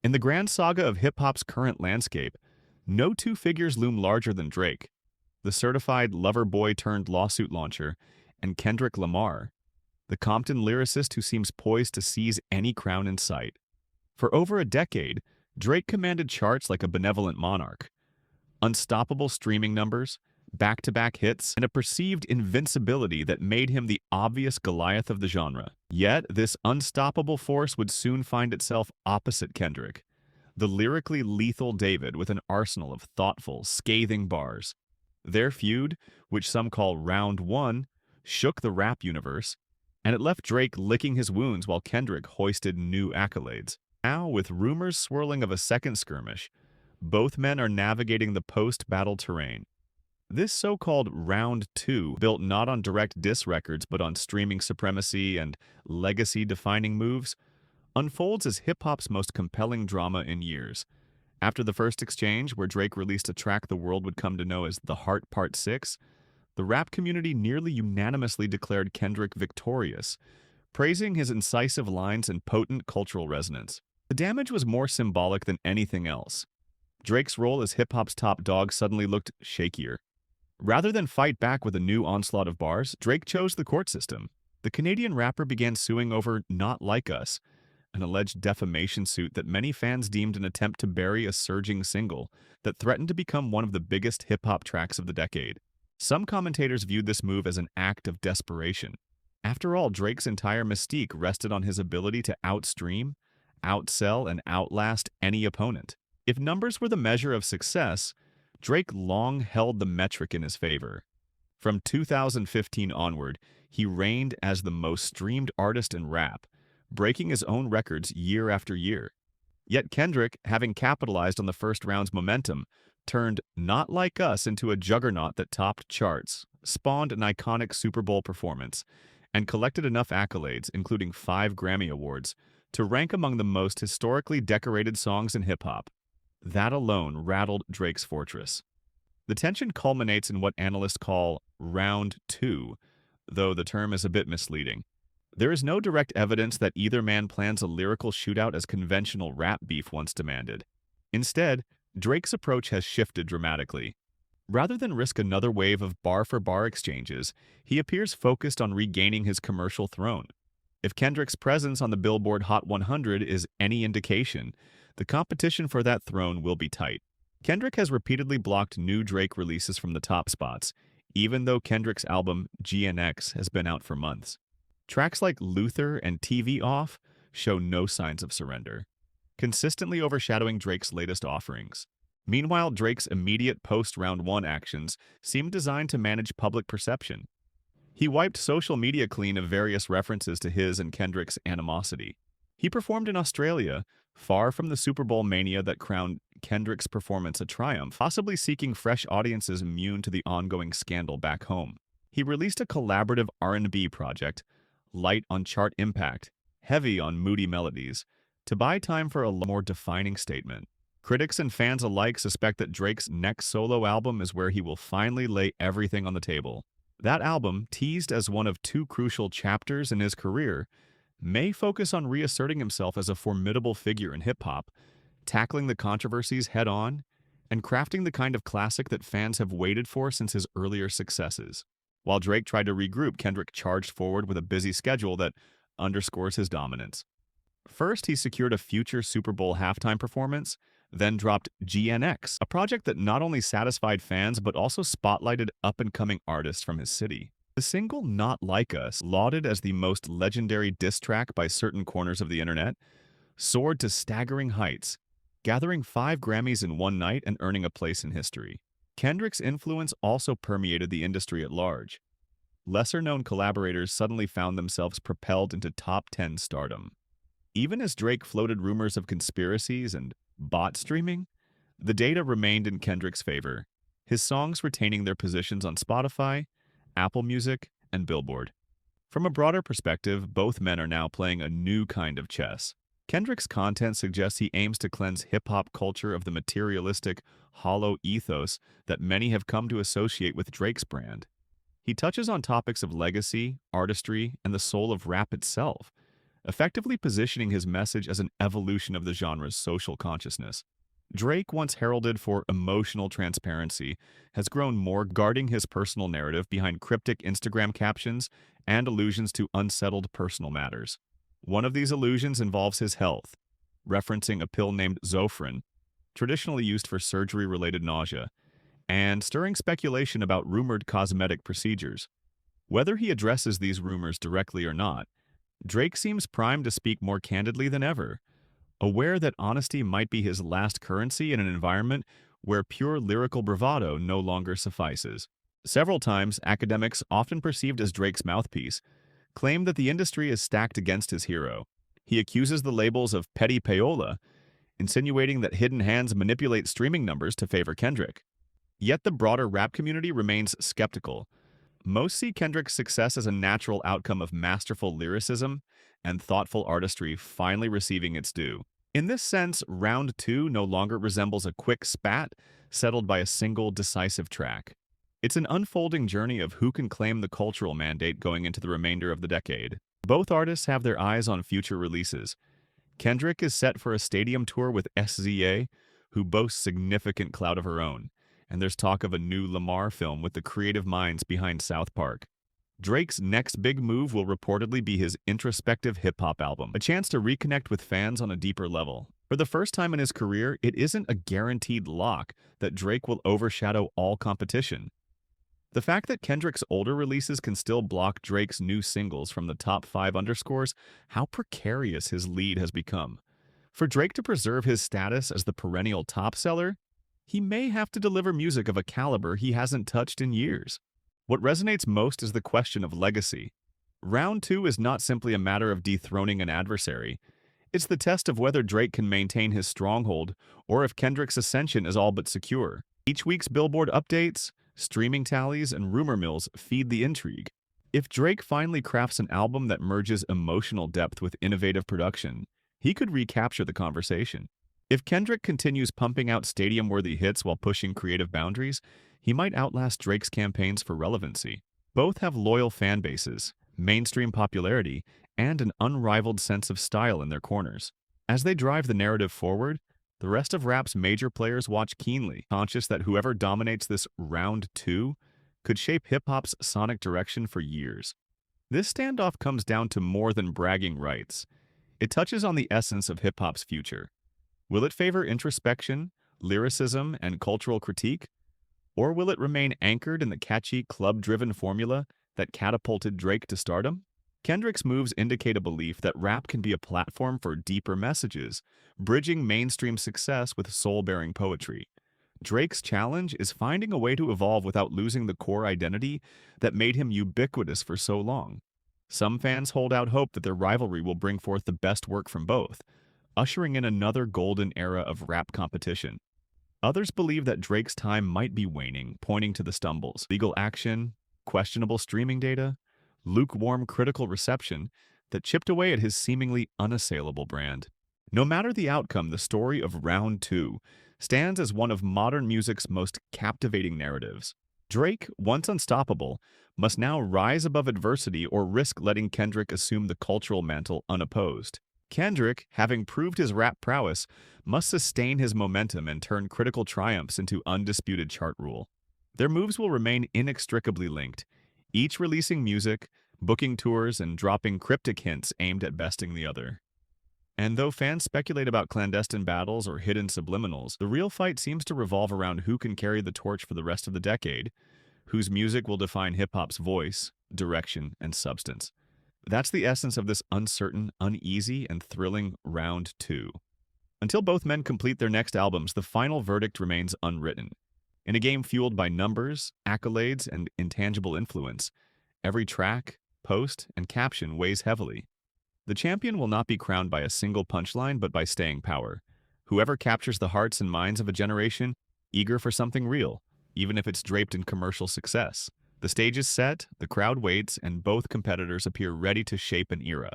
In the grand saga of hip-hop's current landscape, no two figures loom larger than Drake, the certified lover boy turned lawsuit launcher, and Kendrick Lamar, the Compton lyricist who seems poised to seize any crown in sight. For over a decade, Drake commanded charts like a benevolent monarch, unstoppable streaming numbers, back-to-back hits, and a perceived invincibility that made him the obvious Goliath of the genre. Yet, this unstoppable force would soon find itself opposite Kendrick, the lyrically lethal David with an arsenal of thoughtful, scathing bars. Their feud, which some call Round One, shook the rap universe, and it left Drake licking his wounds while Kendrick hoisted new accolades. Now, with rumors swirling of a second skirmish, both men are navigating the post-battle terrain. This so-called Round 2, built not on direct diss records but on streaming supremacy and legacy-defining moves, unfolds as hip-hop's most compelling drama in years. After the first exchange, where Drake released a track the world would come to know as The Heart Part 6, the rap community nearly unanimously declared Kendrick victorious, praising his incisive lines and potent cultural resonance. The damage was more symbolic than anything else. Drake's role as hip-hop's top dog suddenly looked shakier. Rather than fight back with a new onslaught of bars, Drake chose the court system. The Canadian rapper began suing over Not Like Us, an alleged defamation suit that many fans deemed an attempt to bury a surging single that threatened to become one of the biggest hip-hop tracks of the decade. Some commentators viewed this move as an act of desperation. After all, Drake's entire mystique rested on his ability to outstream, outsell, and outlast any opponent. If numbers were the measure of success, Drake long held the metric in his favor. From 2015 onward, he reigned as the most streamed artist in rap, breaking his own records year after year. Yet Kendrick, having capitalized on the first round's momentum, turned Not Like Us into a juggernaut that topped charts, spawned an iconic Super Bowl performance, and collected enough accolades, including 5 Grammy Awards, to rank among the most historically decorated songs in hip-hop. That alone rattled Drake's fortress. The tension culminates in what analysts call Round 2, though the term is a bit misleading. There is no direct evidence that either man plans a lyrical shootout as conventional rap beef once demanded. Instead, Drake's approach has shifted dramatically. Rather than risk another wave of bar-for-bar exchanges, he appears focused on regaining his commercial throne. If Kendrick's presence on the Billboard Hot 100 is any indication, the competition for that throne will be tight. Kendrick has repeatedly blocked new Drake releases from the top spots, even though Kendrick's album GNX has been out for months. Tracks like Luther and TV Off show no signs of surrender, consistently overshadowing Drake's latest offerings. Meanwhile, Drake's immediate post-Round 1 actions seem designed to manage public perception. He wiped social media clean of various references to his and Kendrick's animosity. He performed in Australia, far from the Super Bowl mania that crowned Kendrick's performance a triumph, possibly seeking fresh audiences immune to the ongoing scandal back home. He released a collaborative R&B project, light on chart impact, heavy on moody melodies, to buy time for a more defining statement. Critics and fans alike suspect that Drake's next solo album is where he will finally lay everything on the table. That album, teased as one of 2 crucial chapters in his career, may focus on reasserting himself as a formidable figure in hip-hop, tackling the controversies head-on, and crafting the kind of classic that fans have waited for since his earlier successes. While Drake tried to regroup, Kendrick charged forward with a busy schedule that underscores his dominance. First, he secured a future Super Bowl halftime performance, then dropped GNX, a project that not only satisfied fans but also spotlighted up-and-coming artists from his city. The single Not Like Us, lauded as the most legendary diss track by certain corners of the internet, soared to staggering heights, gathering 5 Grammys in one night and earning a place in history. Kendrick's influence also permeated the industry at large. Lesser-known collaborators suddenly found themselves propelled into top 10 stardom. Even as Drake floated rumors of conspiracies and bot streaming, the data remained in Kendrick's favor, his songs retaining their positions on Spotify, Apple Music, and Billboard. From a broader perspective, both men are now playing a new kind of chess. Kendrick's content suggests he aims to cleanse hip-hop culture of the materialistic, hollow ethos that many have come to associate with Drake's brand. He touches on topics of legacy, artistry, and the soul of rap itself, effectively positioning his message as an evolution of the genre's social consciousness. Drake, once heralded for emotional transparency, has grown more guarding his personal narrative behind cryptic Instagram captions and allusions to unsettled personal matters. One of these allusions involves his health, referencing a pill named Zofran, traditionally used for surgery-related nausea, and stirring speculation about rumored cosmetic procedures. Whether he addresses these rumors directly or not, Drake seems primed to speak more candidly than ever, aware that honesty might be his last currency in an environment where pure lyrical bravado no longer suffices. Several times, academics, often perceived as Drake's mouthpiece, claim that the industry is stacked against his hero. He accuses the labels of petty payola, insinuating that hidden hands manipulate streaming numbers to favor Kendrick. Yet the broader rap community remains skeptical. Most see Kendrick's success as a natural outcome of masterful lyricism and thoughtful artistry finally receiving its due. In this sense, Round 2 no longer resembles a quick spat settled by a single decisive track. It's an unfolding journey of who can claim the cultural mandate going into the remainder of the decade. Both artists have their eyes on future releases. Kendrick is set for a stadium tour with SZA, who boasts significant clout of her own, and there's talk of a new Lamar film with the creative minds behind South Park. Drake's next big move will reportedly be his introspective hip-hop album, a chance to reconnect with fans on a deeper level. For the first time in his career, it isn't a guaranteed lock that Drake will overshadow all competition. The fact that Kendrick's older releases can still block Drake's new singles from the top 5 underscores how precarious his lead has become. For Drake to preserve his status as the perennial top seller, he may have to deliver music of a caliber he hasn't touched in years. What resonates most is the question of legacy. Round 2 is not simply a matter of dethroning an adversary. It's the test of whether Drake can maintain his stronghold or if Kendrick's ascension is all but secure. Each week's Billboard updates, streaming tallies, and rumor mills feed the intrigue. If Drake finally crafts an album that merges emotional depth with innovative production, he could recapture the conversation. If Kendrick continues pumping out stadium-worthy hits while pushing creative boundaries, he might outlast Drake's campaigns for relevancy. Both have loyal fan bases, mainstream popularity, and an unrivaled sense of style in their corners. As they drive the narrative forward, the rest of rap's major players watch keenly, conscious that whoever dominates this Round 2 could shape hip-hop's sonic direction for years. This standoff comes down to more than bragging rights. It touches on the essence of hip-hop's future. Will it favor introspection, lyricism, and cultural critique? Or will it remain anchored in the catchy, club-driven formula that catapulted Drake to stardom? Kendrick's moves indicate a belief that rap can be a platform for deeper messages, bridging mainstream success with soul-bearing poetry. Drake's challenge is finding a way to evolve without losing the core identity that made him ubiquitous for so long. Some fans hold out hope that their rivalry will bring forth the best work from both, ushering in another golden era of rap competition. Others believe that Drake's time might be waning, pointing to the stumbles: legal action, questionable streaming data, lukewarm critical reception that chipped away at his seemingly unassailable brand. No matter the outcome, the story of Round 2 stands as one of modern music's most captivating narratives. Drake, once unstoppable, must now rise above adversity or risk letting Kendrick assume the cultural mantle unopposed. Kendrick, having proved his rap prowess, must sustain his momentum and turn critical triumphs into undisputed chart rule. Their moves will remain inextricably linked, each releasing music, booking tours, and dropping cryptic hints aimed at besting the other. And though fans speculate about clandestine battles or hidden subliminals, the real fight seems to revolve around who can carry the torch for the rest of the decade, whose music will define hip-hop's voice, direction, and substance. That's the essence of this uncertain, uneasy, and thrilling Round 2. Until both men complete their next albums, the final verdict remains unwritten. In a game fueled by numbers, accolades, and intangible influence, every track, post, and caption weighs heavily. The champion will not be crowned by a single punchline, but by staying power. Whoever captures the hearts and minds of a generation, eager for something real, even if it's draped in commercial success. The stage is set, the crowd waits, and both competitors appear ready to shape an era.